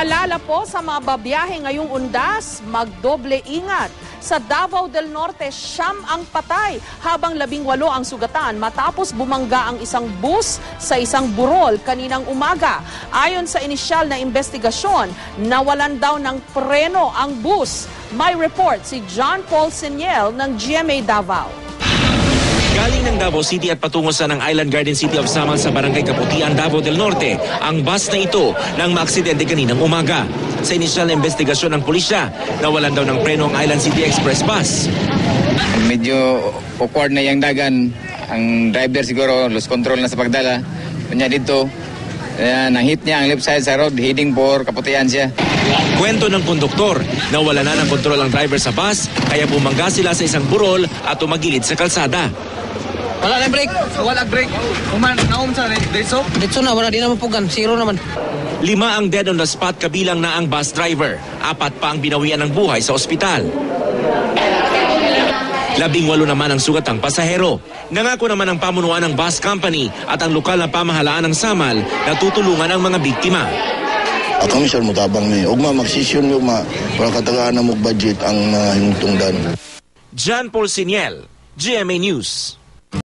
Paalala po sa mga babiyahe ngayong undas, magdoble ingat. Sa Davao del Norte, 9 ang patay habang 18 ang sugatan matapos bumangga ang isang bus sa isang burol kaninang umaga. Ayon sa inisyal na investigasyon, nawalan daw ng preno ang bus. May report si John Paul Siniel ng GMA Davao. Galing ng Davao City at patungo sa ng Island Garden City of Samar sa Barangay Kaputian, Davao del Norte, ang bus na ito nang maaksidente kaninang umaga. Sa inisyal na investigasyon ng pulisya, nawalan daw ng preno ang Island City Express bus. Medyo awkward na yung dagan. Ang driver siguro, lost control na sa pagdala. Kanya dito, nahit niya ang left side sa road, heading for Kaputian siya. Kwento ng konduktor, nawala na ng kontrol ang driver sa bus, kaya bumangga sila sa isang burol at tumagilid sa kalsada. Wala na break. Wala break. Naum sa diretso? Diretso na, wala din naman pugan. Zero naman. 5 ang dead on the spot kabilang na ang bus driver. 4 pa ang binawian ng buhay sa ospital. 18 naman ang sugatang pasahero. Nangako naman ang pamunuan ng bus company at ang lokal na pamahalaan ng Samal na tutulungan ang mga biktima. Kami sir mutabang ni ugma magsisyon yo para katagaan na mo budget ang himtungdan. John Paul Siniel, GMA News.